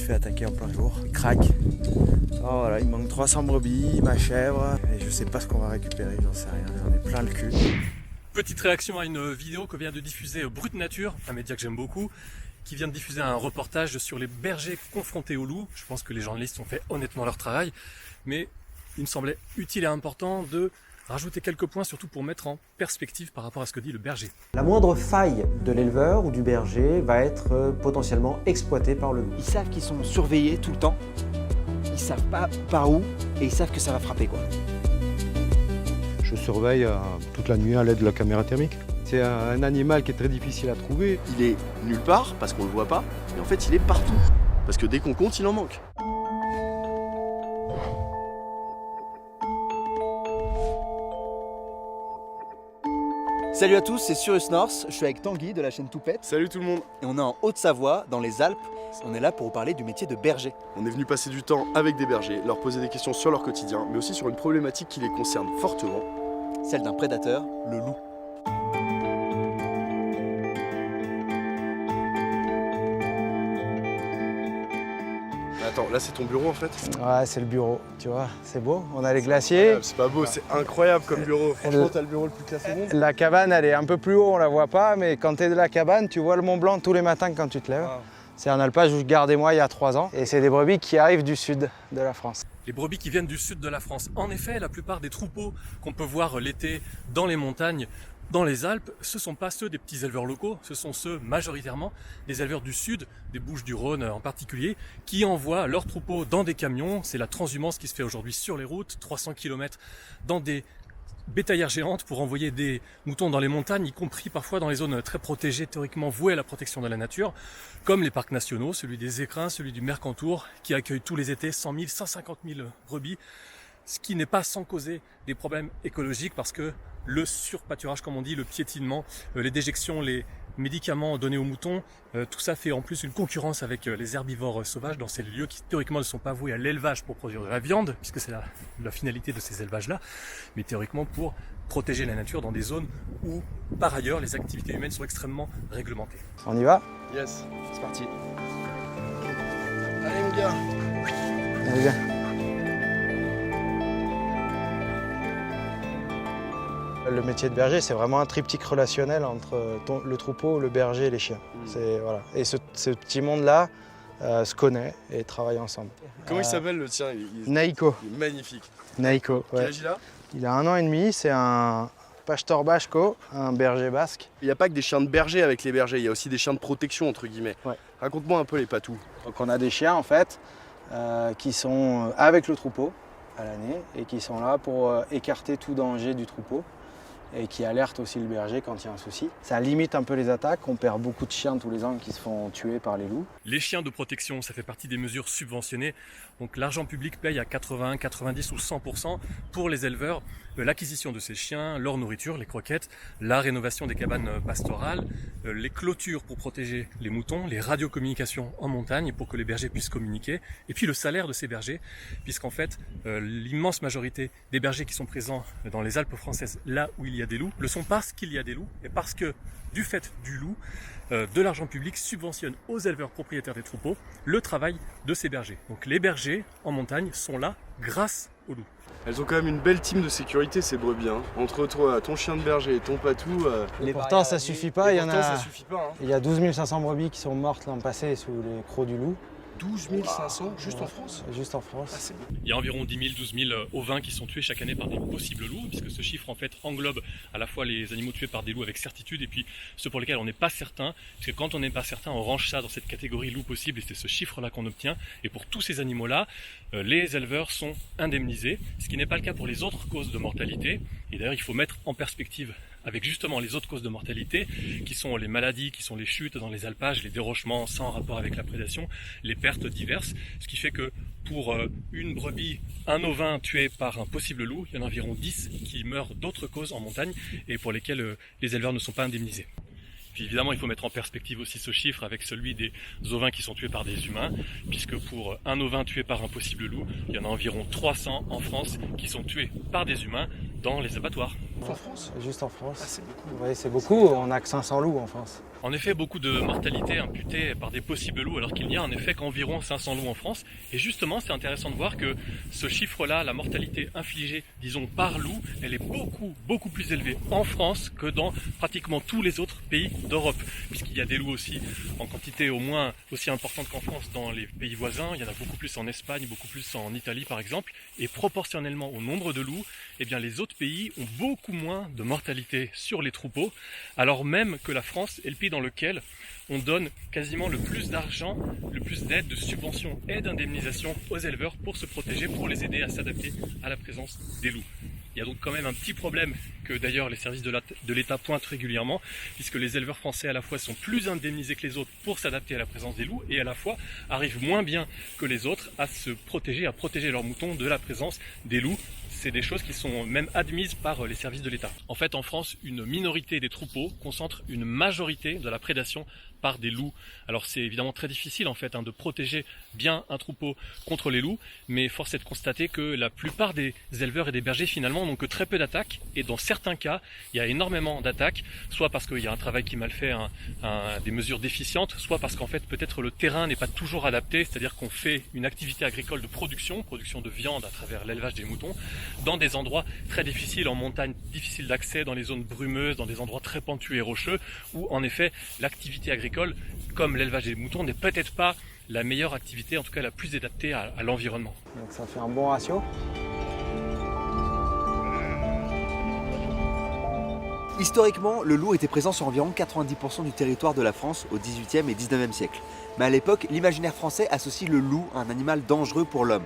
fait attaquer en plein jour. Il craque. Oh, voilà, il manque 300 brebis, ma chèvre, et je sais pas ce qu'on va récupérer, j'en sais rien, j'en ai plein le cul. Petite réaction à une vidéo que vient de diffuser Brut Nature, un média que j'aime beaucoup, qui vient de diffuser un reportage sur les bergers confrontés aux loups. Je pense que les journalistes ont fait honnêtement leur travail, mais il me semblait utile et important de rajouter quelques points, surtout pour mettre en perspective par rapport à ce que dit le berger. La moindre faille de l'éleveur ou du berger va être potentiellement exploitée par le loup. Ils savent qu'ils sont surveillés tout le temps, ils savent pas par où et ils savent que ça va frapper quoi. Je surveille toute la nuit à l'aide de la caméra thermique. C'est un animal qui est très difficile à trouver. Il est nulle part parce qu'on le voit pas, mais en fait il est partout. Parce que dès qu'on compte, il en manque. Salut à tous, c'est Cyrus North, je suis avec Tanguy de la chaîne Toupette. Salut tout le monde. Et on est en Haute-Savoie, dans les Alpes. On est là pour vous parler du métier de berger. On est venu passer du temps avec des bergers, leur poser des questions sur leur quotidien, mais aussi sur une problématique qui les concerne fortement. Celle d'un prédateur, le loup. Attends, là c'est ton bureau en fait? Ouais, c'est le bureau, tu vois, c'est beau, on a les glaciers. C'est pas beau, c'est incroyable comme bureau. Franchement, t'as le bureau le plus classe au monde. La cabane, elle est un peu plus haut, on la voit pas, mais quand t'es de la cabane, tu vois le Mont Blanc tous les matins quand tu te lèves. Wow. C'est un alpage où je gardais moi il y a 3 ans, et c'est des brebis qui arrivent du sud de la France. Les brebis qui viennent du sud de la France. En effet, la plupart des troupeaux qu'on peut voir l'été dans les montagnes, dans les Alpes, ce ne sont pas ceux des petits éleveurs locaux, ce sont ceux majoritairement des éleveurs du sud, des Bouches-du-Rhône en particulier, qui envoient leurs troupeaux dans des camions. C'est la transhumance qui se fait aujourd'hui sur les routes, 300 km dans des bétaillères géantes pour envoyer des moutons dans les montagnes, y compris parfois dans les zones très protégées, théoriquement vouées à la protection de la nature, comme les parcs nationaux, celui des Écrins, celui du Mercantour, qui accueille tous les étés 100 000, 150 000 brebis, ce qui n'est pas sans causer des problèmes écologiques parce que le surpâturage, comme on dit, le piétinement, les déjections, les médicaments donnés aux moutons, tout ça fait en plus une concurrence avec les herbivores sauvages dans ces lieux qui théoriquement ne sont pas voués à l'élevage pour produire de la viande, puisque c'est la finalité de ces élevages-là, mais théoriquement pour protéger la nature dans des zones où, par ailleurs, les activités humaines sont extrêmement réglementées. On y va? Yes. C'est parti. Allez mon gars. Allez, viens. Le métier de berger, c'est vraiment un triptyque relationnel entre le troupeau, le berger et les chiens. Voilà. Et ce petit monde-là se connaît et travaille ensemble. Comment il s'appelle le tien? Naïko. Il est magnifique. Naïko, Quel ouais. âge il a? Il a 1 an et demi, c'est un pastor basco, un berger basque. Il n'y a pas que des chiens de berger avec les bergers, il y a aussi des chiens de protection entre guillemets. Ouais. Raconte-moi un peu les patous. Donc on a des chiens en fait qui sont avec le troupeau à l'année et qui sont là pour écarter tout danger du troupeau et qui alertent aussi le berger quand il y a un souci. Ça limite un peu les attaques, on perd beaucoup de chiens tous les ans qui se font tuer par les loups. Les chiens de protection, ça fait partie des mesures subventionnées. Donc l'argent public paye à 80, 90 ou 100% pour les éleveurs l'acquisition de ces chiens, leur nourriture, les croquettes, la rénovation des cabanes pastorales, les clôtures pour protéger les moutons, les radiocommunications en montagne pour que les bergers puissent communiquer, et puis le salaire de ces bergers, puisqu'en fait l'immense majorité des bergers qui sont présents dans les Alpes françaises, là où il y a des loups, le sont parce qu'il y a des loups et parce que du fait du loup, de l'argent public subventionne aux éleveurs propriétaires des troupeaux le travail de ces bergers. Donc les bergers en montagne sont là grâce aux loups. Elles ont quand même une belle team de sécurité ces brebis. Hein. Entre toi, ton chien de berger et ton patou. Pourtant ça suffit pas, ça suffit pas. Hein. il y a 12 500 brebis qui sont mortes l'an passé sous les crocs du loup. 12 500 juste en France? Juste en France. Ah, c'est bon. Il y a environ 10 000, 12 000 ovins qui sont tués chaque année par des possibles loups, puisque ce chiffre en fait englobe à la fois les animaux tués par des loups avec certitude et puis ceux pour lesquels on n'est pas certain, puisque quand on n'est pas certain, on range ça dans cette catégorie loup possible et c'est ce chiffre-là qu'on obtient. Et pour tous ces animaux-là, les éleveurs sont indemnisés, ce qui n'est pas le cas pour les autres causes de mortalité. Et d'ailleurs, il faut mettre en perspective avec justement les autres causes de mortalité, qui sont les maladies, qui sont les chutes dans les alpages, les dérochements sans rapport avec la prédation, les pertes diverses, ce qui fait que pour une brebis, un ovin tué par un possible loup, il y en a environ 10 qui meurent d'autres causes en montagne et pour lesquelles les éleveurs ne sont pas indemnisés. Puis évidemment, il faut mettre en perspective aussi ce chiffre avec celui des ovins qui sont tués par des humains, puisque pour un ovin tué par un possible loup, il y en a environ 300 en France qui sont tués par des humains dans les abattoirs. En France? Juste en France. Ah, c'est beaucoup. Oui, c'est beaucoup. On n'a que 500 loups en France. En effet, beaucoup de mortalité imputée par des possibles loups, alors qu'il n'y a en effet qu'environ 500 loups en France. Et justement, c'est intéressant de voir que ce chiffre-là, la mortalité infligée, disons, par loup, elle est beaucoup plus élevée en France que dans pratiquement tous les autres pays d'Europe. Puisqu'il y a des loups aussi en quantité au moins aussi importante qu'en France dans les pays voisins. Il y en a beaucoup plus en Espagne, beaucoup plus en Italie par exemple. Et proportionnellement au nombre de loups, eh bien, les autres pays ont beaucoup moins de mortalité sur les troupeaux, alors même que la France est le pays dans lequel on donne quasiment le plus d'argent, le plus d'aide, de subventions et d'indemnisation aux éleveurs pour se protéger, pour les aider à s'adapter à la présence des loups. Il y a donc quand même un petit problème que d'ailleurs les services de l'État pointent régulièrement, puisque les éleveurs français à la fois sont plus indemnisés que les autres pour s'adapter à la présence des loups, et à la fois arrivent moins bien que les autres à se protéger, à protéger leurs moutons de la présence des loups. C'est des choses qui sont même admises par les services de l'État. En fait, en France, une minorité des troupeaux concentre une majorité de la prédation par des loups. Alors c'est évidemment très difficile en fait de protéger bien un troupeau contre les loups, mais force est de constater que la plupart des éleveurs et des bergers finalement n'ont que très peu d'attaques, et dans certains cas, il y a énormément d'attaques, soit parce qu'il y a un travail qui est mal fait, des mesures déficientes, soit parce qu'en fait peut-être le terrain n'est pas toujours adapté, c'est-à-dire qu'on fait une activité agricole de production de viande à travers l'élevage des moutons, dans des endroits très difficiles, en montagne, difficiles d'accès, dans les zones brumeuses, dans des endroits très pentus et rocheux, où en effet l'activité agricole, comme l'élevage des moutons, n'est peut-être pas la meilleure activité, en tout cas la plus adaptée à l'environnement. Donc ça fait un bon ratio. Historiquement, le loup était présent sur environ 90% du territoire de la France au XVIIIe et XIXe siècle. Mais à l'époque, l'imaginaire français associe le loup à un animal dangereux pour l'homme.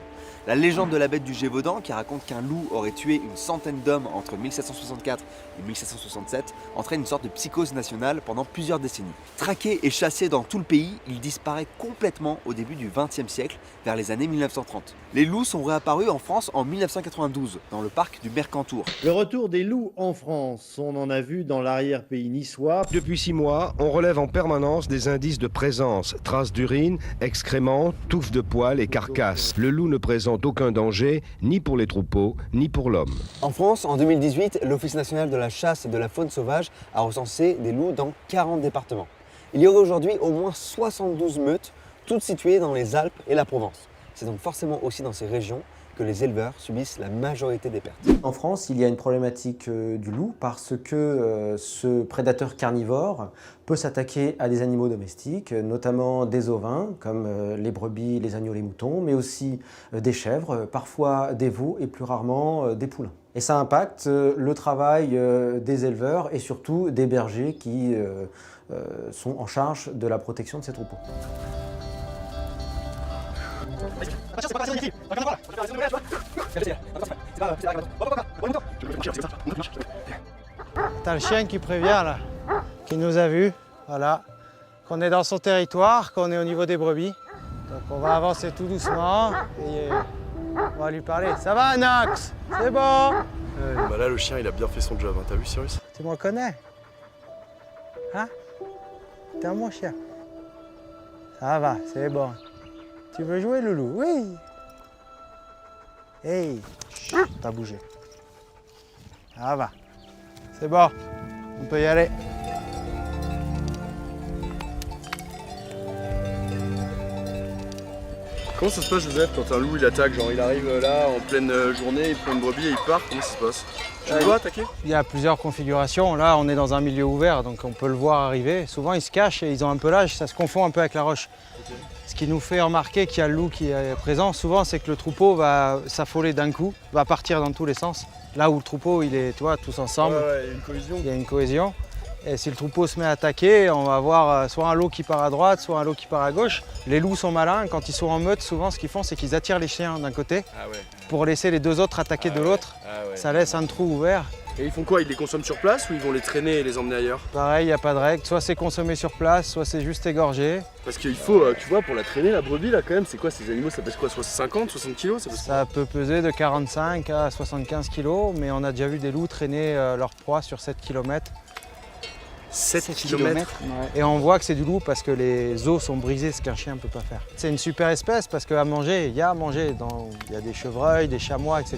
La légende de la bête du Gévaudan, qui raconte qu'un loup aurait tué une centaine d'hommes entre 1764 et 1767, entraîne une sorte de psychose nationale pendant plusieurs décennies. Traqué et chassé dans tout le pays, il disparaît complètement au début du XXe siècle, vers les années 1930. Les loups sont réapparus en France en 1992, dans le parc du Mercantour. Le retour des loups en France, on en a vu dans l'arrière-pays niçois. Depuis 6 mois, on relève en permanence des indices de présence, traces d'urine, excréments, touffes de poils et carcasses. Le loup ne présente aucun danger, ni pour les troupeaux, ni pour l'homme. En France, en 2018, l'Office national de la chasse et de la faune sauvage a recensé des loups dans 40 départements. Il y aurait aujourd'hui au moins 72 meutes, toutes situées dans les Alpes et la Provence. C'est donc forcément aussi dans ces régions que les éleveurs subissent la majorité des pertes. En France, il y a une problématique du loup parce que ce prédateur carnivore peut s'attaquer à des animaux domestiques, notamment des ovins comme les brebis, les agneaux, les moutons, mais aussi des chèvres, parfois des veaux et plus rarement des poulains. Et ça impacte le travail des éleveurs et surtout des bergers qui sont en charge de la protection de ces troupeaux. T'as le chien qui prévient là, qui nous a vus, voilà, qu'on est dans son territoire, qu'on est au niveau des brebis. Donc on va avancer tout doucement et on va lui parler. Ça va Nox? C'est bon? Bah là le chien il a bien fait son job, t'as vu Cyrus? Tu me reconnais? Hein? T'es un bon chien. Ça va, c'est bon. Tu veux jouer, loulou? Oui. Hey, t'as bougé. Ça va. C'est bon. On peut y aller. Comment ça se passe Joseph quand un loup il attaque? Genre il arrive là en pleine journée, il prend une brebis et il part, comment ça se passe? Tu le vois attaquer? Il y a plusieurs configurations. Là, on est dans un milieu ouvert, donc on peut le voir arriver. Souvent, ils se cachent et ils ont un peu l'âge, ça se confond un peu avec la roche. Okay. Ce qui nous fait remarquer qu'il y a le loup qui est présent, souvent, c'est que le troupeau va s'affoler d'un coup, va partir dans tous les sens. Là où le troupeau, il est, tu vois, tous ensemble. Ouais, il y a une cohésion. Il y a une cohésion. Et si le troupeau se met à attaquer, on va avoir soit un lot qui part à droite, soit un lot qui part à gauche. Les loups sont malins, quand ils sont en meute, souvent ce qu'ils font, c'est qu'ils attirent les chiens d'un côté pour laisser les deux autres attaquer de l'autre. Ça laisse un trou ouvert. Et ils font quoi? Ils les consomment sur place ou ils vont les traîner et les emmener ailleurs? Pareil, il n'y a pas de règle. Soit c'est consommé sur place, soit c'est juste égorgé. Parce qu'il faut, tu vois, pour la traîner, la brebis, là, quand même, c'est quoi ces animaux? Ça pèse quoi? 50, 60 kilos? Ça peut peser de 45 à 75 kilos, mais on a déjà vu des loups traîner leur proie sur 7 km. 7 km. Et on voit que c'est du loup parce que les os sont brisés, ce qu'un chien ne peut pas faire. C'est une super espèce parce qu'à manger, il y a à manger. Il y a des chevreuils, des chamois, etc.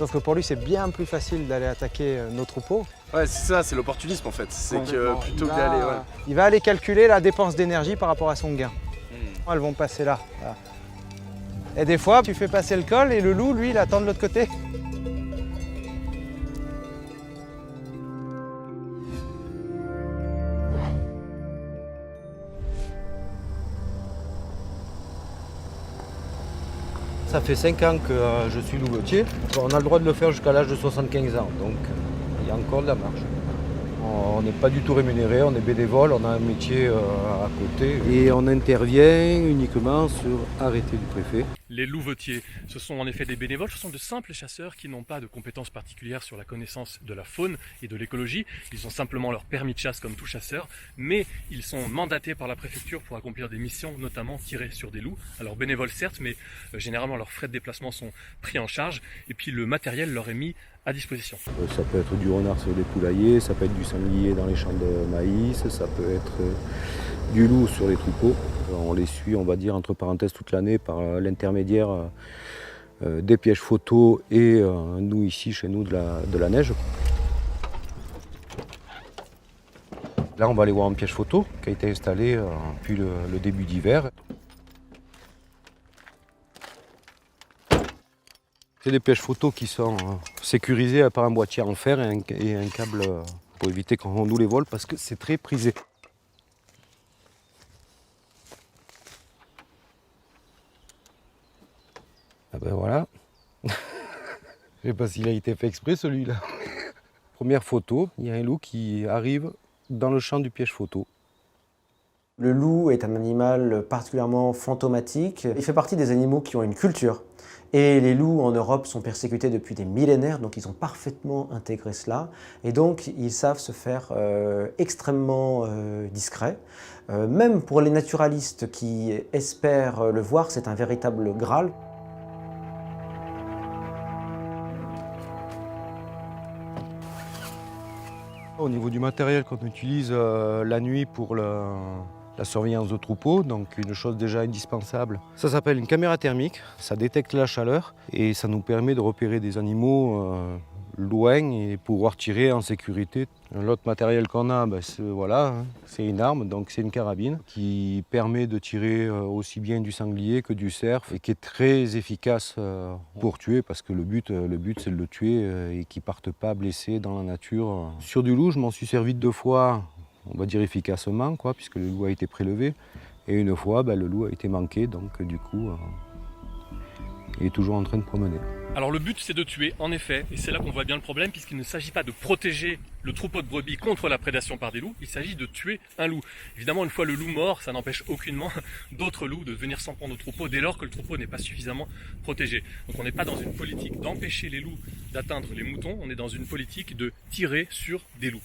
Sauf que pour lui, c'est bien plus facile d'aller attaquer nos troupeaux. Ouais, c'est ça, c'est l'opportunisme en fait. C'est que Complètement. plutôt que d'aller. Ouais. Il va aller calculer la dépense d'énergie par rapport à son gain. Elles vont passer là. Voilà. Et des fois, tu fais passer le col et le loup, lui, il attend de l'autre côté. Ça fait 5 ans que je suis louvetier. On a le droit de le faire jusqu'à l'âge de 75 ans, donc il y a encore de la marge. On n'est pas du tout rémunéré, on est bénévole, on a un métier à côté et on intervient uniquement sur arrêté du préfet. Les louvetiers, ce sont en effet des bénévoles, ce sont de simples chasseurs qui n'ont pas de compétences particulières sur la connaissance de la faune et de l'écologie. Ils ont simplement leur permis de chasse comme tout chasseur, mais ils sont mandatés par la préfecture pour accomplir des missions, notamment tirer sur des loups. Alors bénévoles certes, mais généralement leurs frais de déplacement sont pris en charge et puis le matériel leur est mis à disposition. Ça peut être du renard sur des poulaillers, ça peut être du sanglier dans les champs de maïs, ça peut être du loup sur les troupeaux. On les suit, on va dire, entre parenthèses toute l'année par l'intermédiaire des pièges photos et nous ici, chez nous, de la neige. Là, on va aller voir un piège photo qui a été installé depuis le début d'hiver. C'est des pièges photos qui sont sécurisés par un boîtier en fer et un câble pour éviter qu'on nous les vole parce que c'est très prisé. Ah ben voilà. Je sais pas s'il a été fait exprès celui-là. Première photo, il y a un loup qui arrive dans le champ du piège photo. Le loup est un animal particulièrement fantomatique. Il fait partie des animaux qui ont une culture. Et les loups en Europe sont persécutés depuis des millénaires, donc ils ont parfaitement intégré cela. Et donc ils savent se faire extrêmement discrets. Même pour les naturalistes qui espèrent le voir, c'est un véritable Graal. Au niveau du matériel qu'on utilise la nuit pour la surveillance de troupeaux, donc une chose déjà indispensable. Ça s'appelle une caméra thermique, ça détecte la chaleur et ça nous permet de repérer des animaux loin et pouvoir tirer en sécurité. L'autre matériel qu'on a, c'est une arme, donc c'est une carabine qui permet de tirer aussi bien du sanglier que du cerf et qui est très efficace pour tuer parce que le but c'est de le tuer et qu'il ne parte pas blessé dans la nature. Sur du loup, je m'en suis servi 2 fois, on va dire efficacement, puisque le loup a été prélevé. Et une fois, le loup a été manqué, donc du coup, il est toujours en train de promener. Alors le but c'est de tuer, en effet, et c'est là qu'on voit bien le problème, puisqu'il ne s'agit pas de protéger le troupeau de brebis contre la prédation par des loups, il s'agit de tuer un loup. Évidemment, une fois le loup mort, ça n'empêche aucunement d'autres loups de venir s'en prendre au troupeau dès lors que le troupeau n'est pas suffisamment protégé. Donc on n'est pas dans une politique d'empêcher les loups d'atteindre les moutons, on est dans une politique de tirer sur des loups.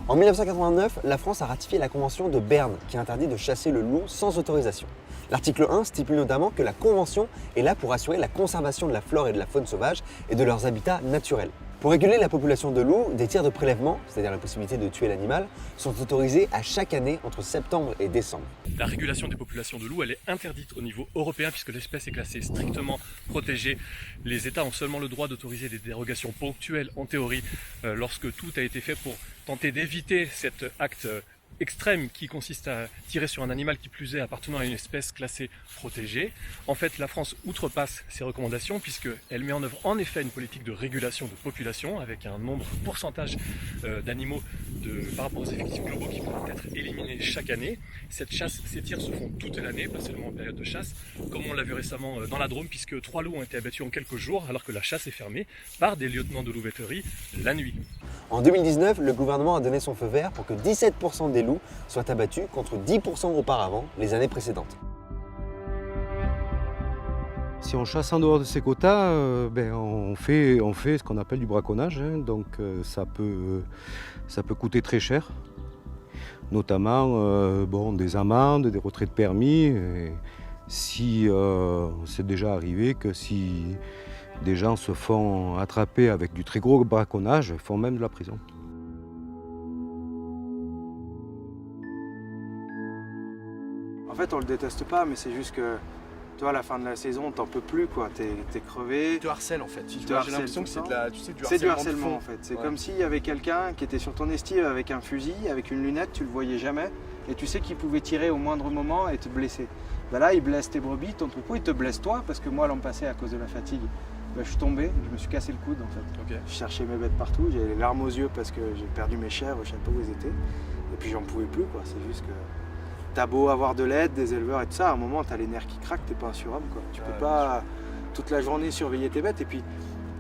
En 1989, la France a ratifié la Convention de Berne qui interdit de chasser le loup sans autorisation. L'article 1 stipule notamment que la Convention est là pour assurer la conservation de la flore et de la faune sauvage et de leurs habitats naturels. Pour réguler la population de loups, des tirs de prélèvement, c'est-à-dire la possibilité de tuer l'animal, sont autorisés à chaque année entre septembre et décembre. La régulation des populations de loups, elle est interdite au niveau européen puisque l'espèce est classée strictement protégée. Les États ont seulement le droit d'autoriser des dérogations ponctuelles en théorie lorsque tout a été fait pour tenter d'éviter cet acte extrême qui consiste à tirer sur un animal qui plus est appartenant à une espèce classée protégée. En fait, la France outrepasse ces recommandations puisqu'elle met en œuvre en effet une politique de régulation de population avec un nombre pourcentage d'animaux par rapport aux effectifs globaux qui vont être éliminés chaque année. Cette chasse, ces tirs se font toute l'année, pas seulement en période de chasse, comme on l'a vu récemment dans la Drôme puisque 3 loups ont été abattus en quelques jours alors que la chasse est fermée par des lieutenants de louveterie la nuit. En 2019, le gouvernement a donné son feu vert pour que 17% des loups soient abattus contre 10% auparavant les années précédentes. Si on chasse en dehors de ces quotas, on fait ce qu'on appelle du braconnage, donc ça peut coûter très cher, notamment des amendes, des retraits de permis. Et si c'est déjà arrivé que si des gens se font attraper avec du très gros braconnage, ils font même de la prison. En fait, on le déteste pas, mais c'est juste que Toi, à la fin de la saison, t'en peux plus, quoi. T'es crevé. Ils te harcèlent en fait. Ils te J'ai harcèlent l'impression tout que c'est le de la, tu sais, du C'est du harcèlement de harcèlement fond. en fait. C'est Ouais. comme s'il y avait quelqu'un qui était sur ton estive avec un fusil, avec une lunette, tu le voyais jamais. Et tu sais qu'il pouvait tirer au moindre moment et te blesser. Bah là, il blesse tes brebis, ton troupeau, il te blesse toi, parce que moi, l'an passé, à cause de la fatigue, bah, je suis tombé, je me suis cassé le coude en fait. Ok. Je cherchais mes bêtes partout, j'avais les larmes aux yeux parce que j'ai perdu mes chèvres, je ne savais pas où elles étaient. Et puis j'en pouvais plus, quoi. C'est juste que t'as beau avoir de l'aide, des éleveurs et tout ça, à un moment, t'as les nerfs qui craquent, t'es pas assurable, quoi. Tu peux pas toute la journée surveiller tes bêtes. Et puis,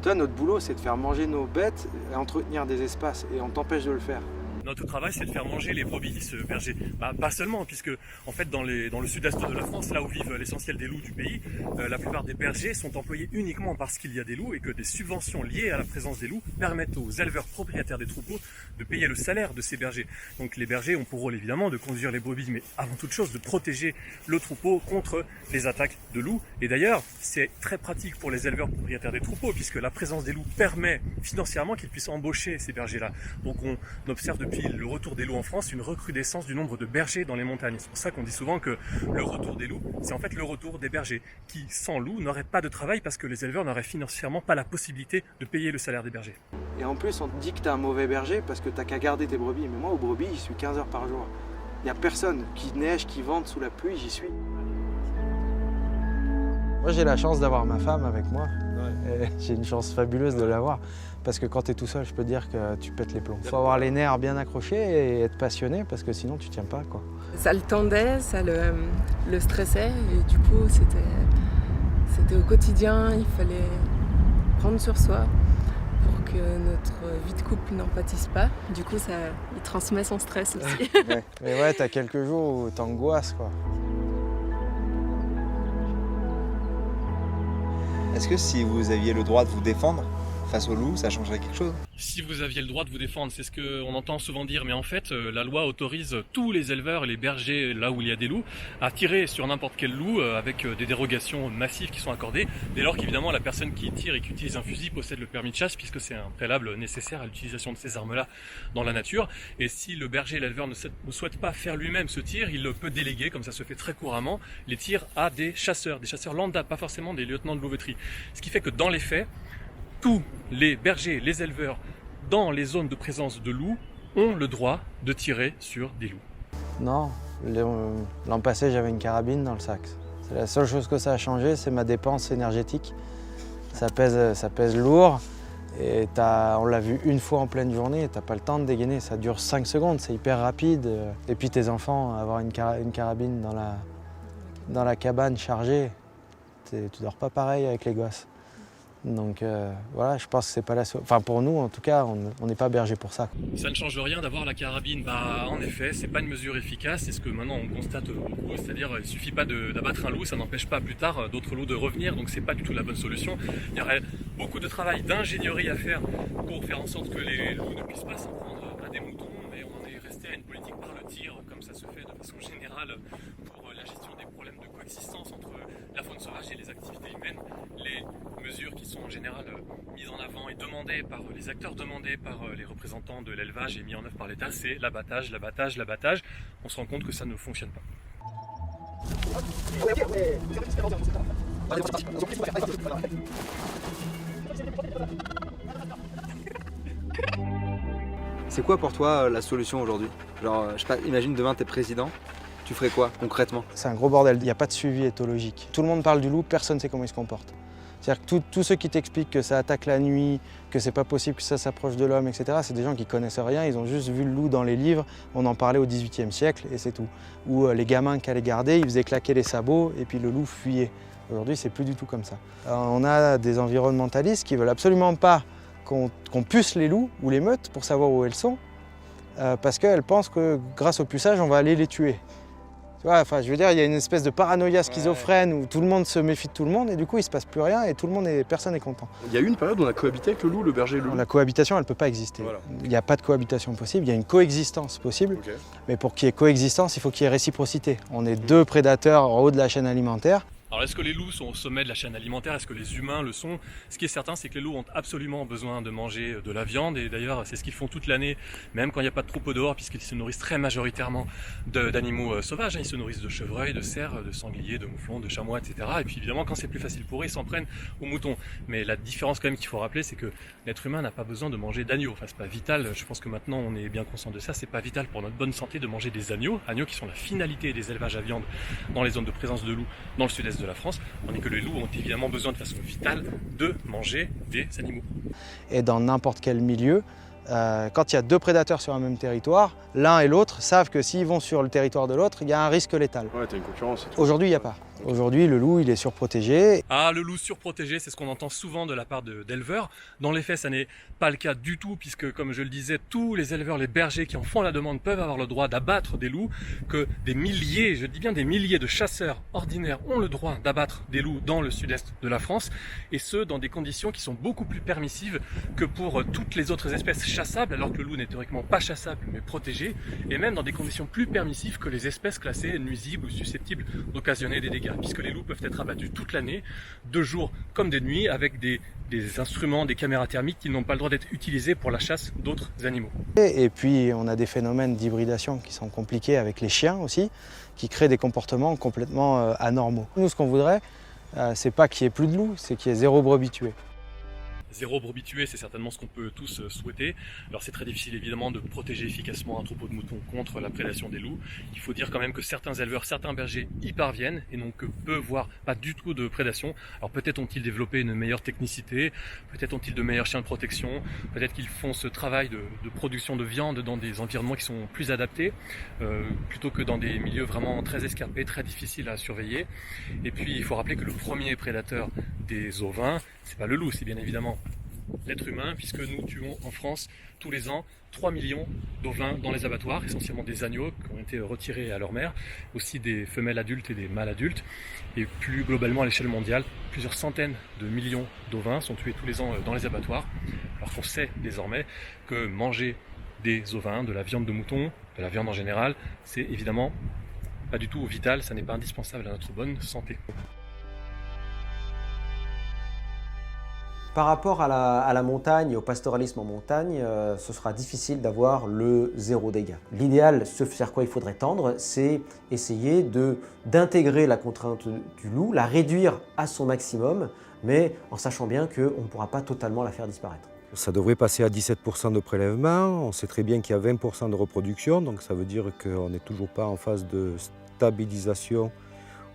toi, notre boulot, c'est de faire manger nos bêtes et entretenir des espaces. Et on t'empêche de le faire. Notre travail, c'est de faire manger les brebis, ce berger. Bah, pas seulement, puisque en fait, dans le sud-est de la France, là où vivent l'essentiel des loups du pays, la plupart des bergers sont employés uniquement parce qu'il y a des loups et que des subventions liées à la présence des loups permettent aux éleveurs propriétaires des troupeaux de payer le salaire de ces bergers. Donc les bergers ont pour rôle évidemment de conduire les brebis, mais avant toute chose de protéger le troupeau contre les attaques de loups. Et d'ailleurs, c'est très pratique pour les éleveurs propriétaires des troupeaux, puisque la présence des loups permet financièrement qu'ils puissent embaucher ces bergers-là. Donc on observe depuis le retour des loups en France une recrudescence du nombre de bergers dans les montagnes. C'est pour ça qu'on dit souvent que le retour des loups, c'est en fait le retour des bergers qui, sans loups, n'auraient pas de travail parce que les éleveurs n'auraient financièrement pas la possibilité de payer le salaire des bergers. Et en plus, on te dit que t'es un mauvais berger parce que t'as qu'à garder tes brebis. Mais moi, aux brebis, j'y suis 15 heures par jour. Il n'y a personne qui neige, qui vente sous la pluie, j'y suis. Moi, j'ai la chance d'avoir ma femme avec moi. Et j'ai une chance fabuleuse de l'avoir. Parce que quand tu es tout seul, je peux te dire que tu pètes les plombs. Il faut avoir les nerfs bien accrochés et être passionné parce que sinon tu tiens pas, quoi. Ça le tendait, ça le stressait et du coup c'était au quotidien, il fallait prendre sur soi pour que notre vie de couple n'en pâtisse pas. Du coup, il transmet son stress aussi. Ouais. Mais ouais, t'as quelques jours où t'angoisses, quoi. Est-ce que si vous aviez le droit de vous défendre face au loup, ça changerait quelque chose? Si vous aviez le droit de vous défendre, c'est ce qu'on entend souvent dire, mais en fait, la loi autorise tous les éleveurs et les bergers, là où il y a des loups, à tirer sur n'importe quel loup avec des dérogations massives qui sont accordées, dès lors qu'évidemment la personne qui tire et qui utilise un fusil possède le permis de chasse, puisque c'est un préalable nécessaire à l'utilisation de ces armes-là dans la nature. Et si le berger et l'éleveur ne souhaite pas faire lui-même ce tir, il peut déléguer, comme ça se fait très couramment, les tirs à des chasseurs lambda, pas forcément des lieutenants de louveterie. Ce qui fait que dans les faits, tous les bergers, les éleveurs, dans les zones de présence de loups, ont le droit de tirer sur des loups. Non, l'an passé j'avais une carabine dans le sac. C'est la seule chose que ça a changé, c'est ma dépense énergétique. Ça pèse lourd et on l'a vu une fois en pleine journée, t'as pas le temps de dégainer, ça dure 5 secondes, c'est hyper rapide. Et puis tes enfants, avoir une carabine dans la cabane chargée, tu dors pas pareil avec les gosses. Donc voilà, je pense que c'est pas la solution. Enfin pour nous en tout cas, on n'est pas berger pour ça. Ça ne change rien d'avoir la carabine. Bah en effet, c'est pas une mesure efficace, c'est ce que maintenant on constate beaucoup, c'est-à-dire il suffit pas d'abattre un loup, ça n'empêche pas plus tard d'autres loups de revenir, donc c'est pas du tout la bonne solution. Il y aurait beaucoup de travail d'ingénierie à faire pour faire en sorte que les loups ne puissent pas s'en prendre à des moutons, mais on en est resté à une politique par le tir, comme ça se fait de façon générale pour la gestion des problèmes de coexistence entre la faune sauvage et les activités humaines. Les mesures qui sont en général mises en avant et demandées par les acteurs, demandées par les représentants de l'élevage et mis en œuvre par l'État, c'est l'abattage, l'abattage, l'abattage. On se rend compte que ça ne fonctionne pas. C'est quoi pour toi la solution aujourd'hui? Genre, je sais pas, imagine demain t'es président, tu ferais quoi concrètement? C'est un gros bordel, il n'y a pas de suivi éthologique. Tout le monde parle du loup, personne ne sait comment il se comporte. C'est-à-dire que tous ceux qui t'expliquent que ça attaque la nuit, que c'est pas possible que ça s'approche de l'homme, etc., c'est des gens qui connaissent rien, ils ont juste vu le loup dans les livres, on en parlait au XVIIIe siècle et c'est tout. Ou les gamins qui allaient garder, ils faisaient claquer les sabots et puis le loup fuyait. Aujourd'hui, c'est plus du tout comme ça. Alors, on a des environnementalistes qui veulent absolument pas qu'on puce les loups ou les meutes pour savoir où elles sont, parce qu'elles pensent que grâce au puçage, on va aller les tuer. Tu vois, enfin, je veux dire, il y a une espèce de paranoïa schizophrène où tout le monde se méfie de tout le monde et du coup, il se passe plus rien et personne n'est content. Il y a eu une période où on a cohabité avec le loup, le berger et le loup. La cohabitation, elle ne peut pas exister. Voilà. Il n'y a pas de cohabitation possible, il y a une coexistence possible. Okay. Mais pour qu'il y ait coexistence, il faut qu'il y ait réciprocité. On est deux prédateurs en haut de la chaîne alimentaire. Alors est-ce que les loups sont au sommet de la chaîne alimentaire? Est-ce que les humains le sont? Ce qui est certain, c'est que les loups ont absolument besoin de manger de la viande, et d'ailleurs c'est ce qu'ils font toute l'année, même quand il n'y a pas de troupeau dehors, puisqu'ils se nourrissent très majoritairement d'animaux sauvages. Ils se nourrissent de chevreuils, de cerfs, de sangliers, de mouflons, de chamois, etc. Et puis évidemment, quand c'est plus facile pour eux, ils s'en prennent aux moutons. Mais la différence quand même qu'il faut rappeler, c'est que l'être humain n'a pas besoin de manger d'agneaux. Enfin, c'est pas vital, je pense que maintenant on est bien conscient de ça, c'est pas vital pour notre bonne santé de manger des agneaux qui sont la finalité des élevages à viande dans les zones de présence de loups dans le sud-est de la France. Que les loups ont évidemment besoin de façon vitale de manger des animaux. Et dans n'importe quel milieu, quand il y a deux prédateurs sur un même territoire, l'un et l'autre savent que s'ils vont sur le territoire de l'autre, il y a un risque létal. Ouais, t'as une concurrence. Aujourd'hui, il n'y a pas. Aujourd'hui, le loup, il est surprotégé. Ah, le loup surprotégé, c'est ce qu'on entend souvent de la part d'éleveurs. Dans les faits, ça n'est pas le cas du tout, puisque, comme je le disais, tous les éleveurs, les bergers qui en font la demande peuvent avoir le droit d'abattre des loups, que des milliers, je dis bien des milliers de chasseurs ordinaires ont le droit d'abattre des loups dans le sud-est de la France, et ce, dans des conditions qui sont beaucoup plus permissives que pour toutes les autres espèces chassables, alors que le loup n'est théoriquement pas chassable, mais protégé, et même dans des conditions plus permissives que les espèces classées nuisibles ou susceptibles d'occasionner des dégâts, puisque les loups peuvent être abattus toute l'année, de jour comme de nuit, avec des instruments, des caméras thermiques qui n'ont pas le droit d'être utilisés pour la chasse d'autres animaux. Et puis on a des phénomènes d'hybridation qui sont compliqués avec les chiens aussi, qui créent des comportements complètement anormaux. Nous, ce qu'on voudrait, c'est pas qu'il y ait plus de loups, c'est qu'il y ait 0 brebis tuées. 0 brebis tuées, c'est certainement ce qu'on peut tous souhaiter. Alors c'est très difficile évidemment de protéger efficacement un troupeau de moutons contre la prédation des loups. Il faut dire quand même que certains éleveurs, certains bergers y parviennent, et donc peu, voire pas du tout de prédation. Alors peut-être ont-ils développé une meilleure technicité, peut-être ont-ils de meilleurs chiens de protection, peut-être qu'ils font ce travail de production de viande dans des environnements qui sont plus adaptés, plutôt que dans des milieux vraiment très escarpés, très difficiles à surveiller. Et puis il faut rappeler que le premier prédateur des ovins, c'est pas le loup, c'est bien évidemment l'être humain, puisque nous tuons en France tous les ans 3 millions d'ovins dans les abattoirs, essentiellement des agneaux qui ont été retirés à leur mère, aussi des femelles adultes et des mâles adultes, et plus globalement à l'échelle mondiale, plusieurs centaines de millions d'ovins sont tués tous les ans dans les abattoirs, alors qu'on sait désormais que manger des ovins, de la viande de mouton, de la viande en général, c'est évidemment pas du tout vital, ça n'est pas indispensable à notre bonne santé. Par rapport à la montagne et au pastoralisme en montagne, ce sera difficile d'avoir le 0 dégâts. L'idéal, ce vers quoi il faudrait tendre, c'est essayer d'intégrer la contrainte du loup, la réduire à son maximum, mais en sachant bien qu'on ne pourra pas totalement la faire disparaître. Ça devrait passer à 17% de prélèvement. On sait très bien qu'il y a 20% de reproduction, donc ça veut dire qu'on n'est toujours pas en phase de stabilisation.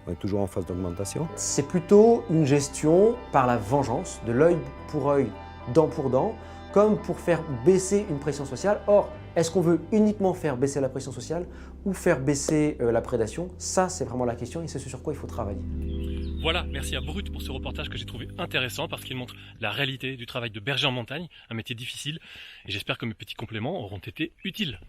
On est toujours en phase d'augmentation. C'est plutôt une gestion par la vengeance, de l'œil pour œil, dent pour dent, comme pour faire baisser une pression sociale. Or, est-ce qu'on veut uniquement faire baisser la pression sociale ou faire baisser la prédation? Ça, c'est vraiment la question et c'est ce sur quoi il faut travailler. Voilà, merci à Brut pour ce reportage que j'ai trouvé intéressant parce qu'il montre la réalité du travail de berger en montagne, un métier difficile, et j'espère que mes petits compléments auront été utiles.